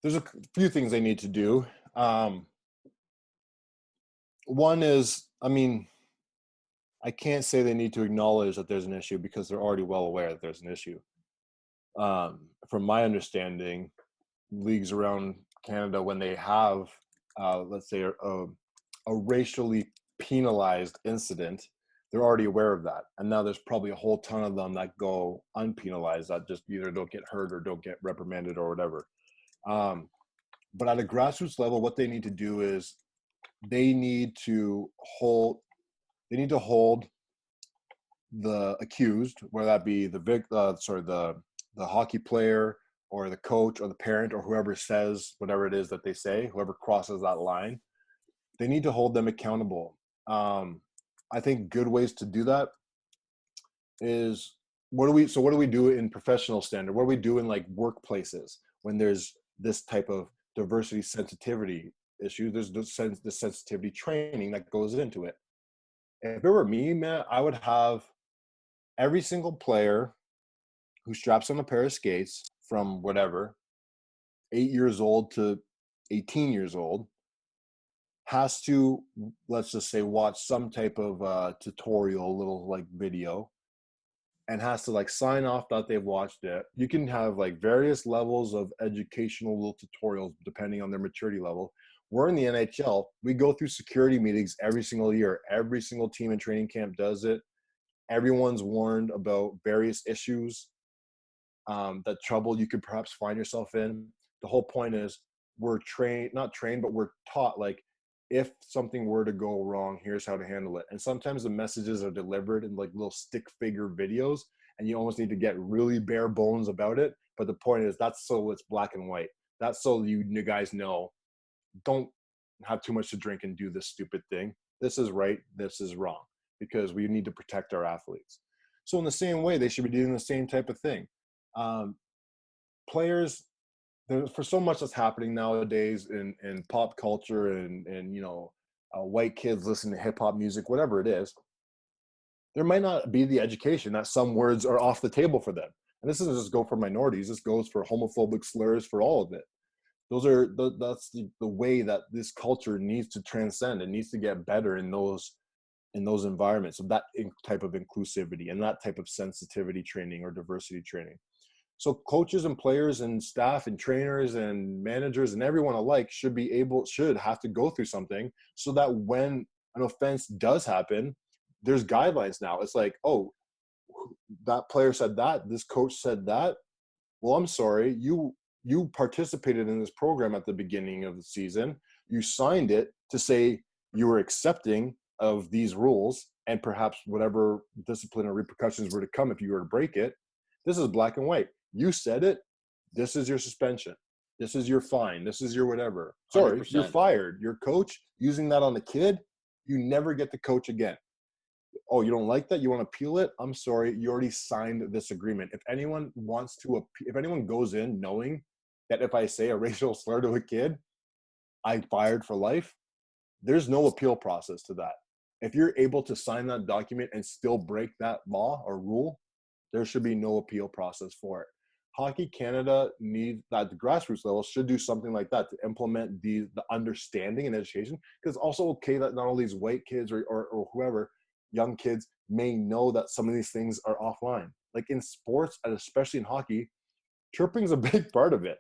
There's a few things they need to do. Um, One is, I mean, I can't say they need to acknowledge that there's an issue because they're already well aware that there's an issue. From my understanding, leagues around Canada, when they have, let's say, a racially penalized incident, they're already aware of that. And now there's probably a whole ton of them that go unpenalized that just either don't get hurt or don't get reprimanded or whatever. Um, but at a grassroots level, what they need to do is they need to hold they need to hold the accused, whether that be the hockey player or the coach or the parent or whoever says whatever it is that they say, whoever crosses that line, they need to hold them accountable. I think good ways to do that is what do we do in professional standard? What do we do in like workplaces when there's this type of diversity sensitivity issue? There's the sensitivity training that goes into it. If it were me, man, I would have every single player who straps on a pair of skates from whatever 8 years old to 18 years old has to, let's just say, watch some type of tutorial, little like video, and has to like sign off that they've watched it. You can have like various levels of educational little tutorials depending on their maturity level. We're in the NHL. We go through security meetings every single year. Every single team in training camp does it. Everyone's warned about various issues that trouble you could perhaps find yourself in. The whole point is we're not trained, but we're taught like if something were to go wrong, here's how to handle it. And sometimes the messages are delivered in like little stick figure videos, and you almost need to get really bare bones about it. But the point is that's so it's black and white. That's so you guys know, don't have too much to drink and do this stupid thing. This is right. This is wrong, because we need to protect our athletes. So in the same way, they should be doing the same type of thing. Um, Players, for so much that's happening nowadays in pop culture and white kids listen to hip hop music, whatever it is, there might not be the education that some words are off the table for them. And this doesn't just go for minorities. This goes for homophobic slurs, for all of it. That's the way that this culture needs to transcend. It needs to get better in those environments of that type of inclusivity and that type of sensitivity training or diversity training. So coaches and players and staff and trainers and managers and everyone alike should have to go through something so that when an offense does happen, there's guidelines now. It's like, oh, that player said that, this coach said that. Well, I'm sorry, you participated in this program at the beginning of the season. You signed it to say you were accepting of these rules and perhaps whatever discipline or repercussions were to come if you were to break it. This is black and white. You said it. This is your suspension. This is your fine. This is your whatever. Sorry, 100%. you're fired. Your coach using that on the kid, you never get to coach again. Oh, you don't like that? You want to appeal it? I'm sorry. You already signed this agreement. If anyone goes in knowing that if I say a racial slur to a kid, I fired for life, there's no appeal process to that. If you're able to sign that document and still break that law or rule, there should be no appeal process for it. Hockey Canada needs that, the grassroots level should do something like that to implement the understanding and education. Because it's also okay that not all these white kids or whoever, young kids, may know that some of these things are offline. Like in sports, and especially in hockey, chirping is a big part of it.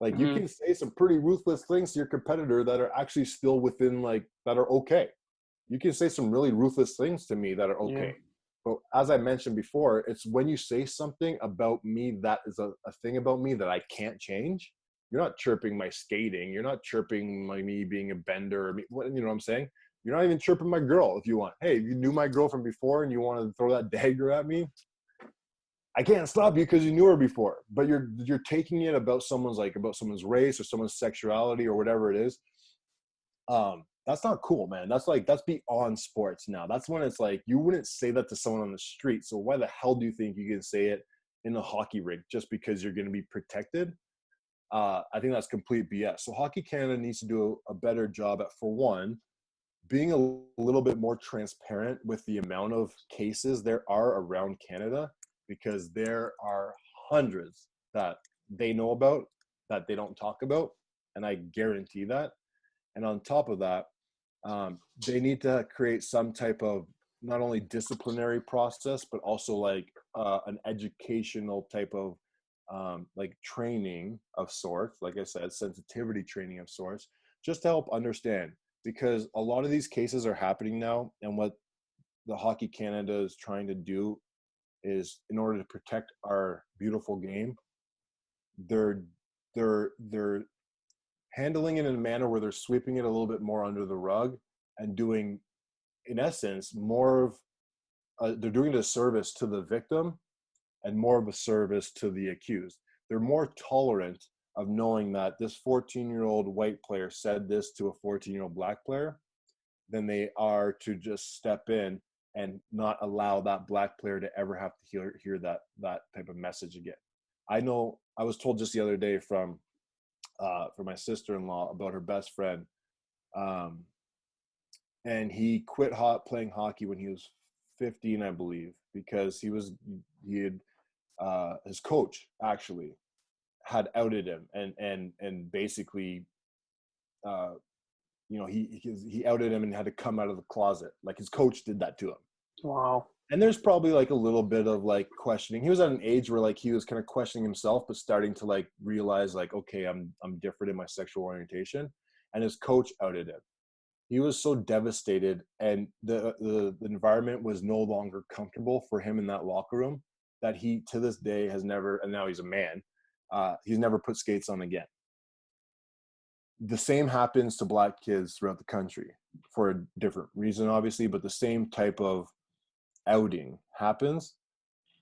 Like you can say some pretty ruthless things to your competitor that are actually still within that are okay. You can say some really ruthless things to me that are okay. Yeah. But as I mentioned before, it's when you say something about me that is a thing about me that I can't change. You're not chirping my skating. You're not chirping me being a bender. You know what I'm saying? You're not even chirping my girl if you want. Hey, if you knew my girl from before and you want to throw that dagger at me, I can't stop you because you knew her before. But you're taking it about someone's race or someone's sexuality or whatever it is. That's not cool, man. That's beyond sports now. That's when it's like you wouldn't say that to someone on the street. So why the hell do you think you can say it in a hockey rink just because you're going to be protected? I think that's complete BS. So Hockey Canada needs to do a better job at, for one, being a little bit more transparent with the amount of cases there are around Canada, because there are hundreds that they know about that they don't talk about. and I guarantee that. And on top of that, they need to create some type of not only disciplinary process, but also like an educational type of like training of sorts. Like I said, sensitivity training of sorts, just to help understand. Because a lot of these cases are happening now, and what the Hockey Canada is trying to do is, in order to protect our beautiful game, they're they're handling it in a manner where they're sweeping it a little bit more under the rug and doing, in essence, more of they're doing a service to the victim and more of a service to the accused. They're more tolerant of knowing that this 14-year-old white player said this to a 14-year-old black player than they are to just step in and not allow that black player to ever have to hear that type of message again. I know I was told just the other day from my sister-in-law about her best friend, and he quit playing hockey when he was 15, I believe, because he had his coach actually had outed him and basically he outed him and had to come out of the closet. Like his coach did that to him. Wow. And there's probably like a little bit of like questioning. He was at an age where like he was kind of questioning himself, but starting to like realize like, okay, I'm different in my sexual orientation. And his coach outed him. He was so devastated, and the environment was no longer comfortable for him in that locker room, that he to this day has never, and now he's a man, he's never put skates on again. The same happens to black kids throughout the country for a different reason, obviously, but the same type of outing happens.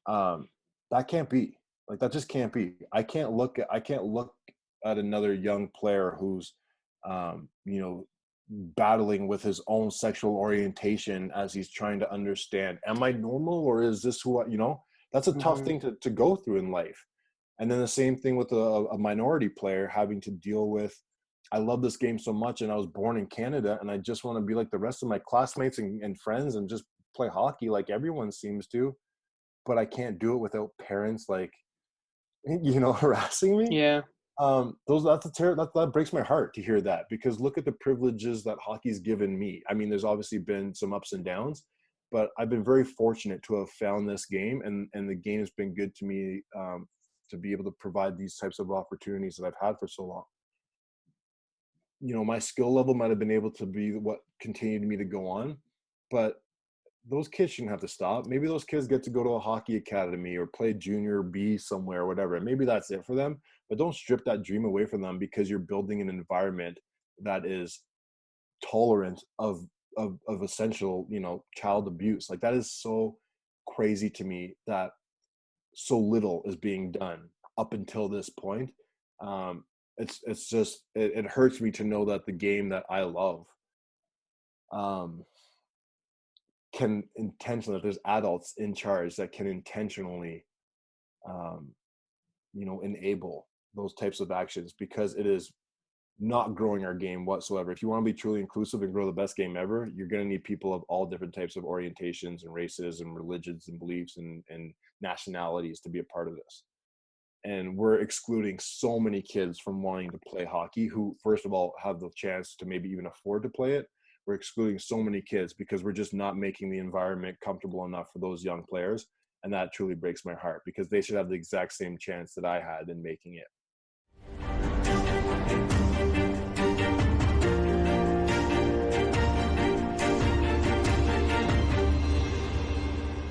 That can't be. Like that just can't be. I can't look at another young player who's battling with his own sexual orientation as he's trying to understand, am I normal, or is this who that's a tough thing to go through in life. And then the same thing with a minority player having to deal with, I love this game so much and I was born in Canada and I just want to be like the rest of my classmates and friends and just play hockey like everyone seems to, but I can't do it without parents like harassing me. Yeah. That breaks my heart to hear that, because look at the privileges that hockey's given me. I mean, there's obviously been some ups and downs, but I've been very fortunate to have found this game, and the game has been good to me, to be able to provide these types of opportunities that I've had for so long. My skill level might have been able to be what continued me to go on, but those kids shouldn't have to stop. Maybe those kids get to go to a hockey academy or play junior B somewhere or whatever. Maybe that's it for them, but don't strip that dream away from them because you're building an environment that is tolerant of essential, child abuse. Like that is so crazy to me that so little is being done up until this point. It's just, it hurts me to know that the game that I love, can intentionally, if there's adults in charge that can intentionally enable those types of actions, because it is not growing our game whatsoever. If you want to be truly inclusive and grow the best game ever, you're going to need people of all different types of orientations and races and religions and beliefs and nationalities to be a part of this. And we're excluding so many kids from wanting to play hockey who, first of all, have the chance to maybe even afford to play it. We're excluding so many kids because we're just not making the environment comfortable enough for those young players. And that truly breaks my heart, because they should have the exact same chance that I had in making it.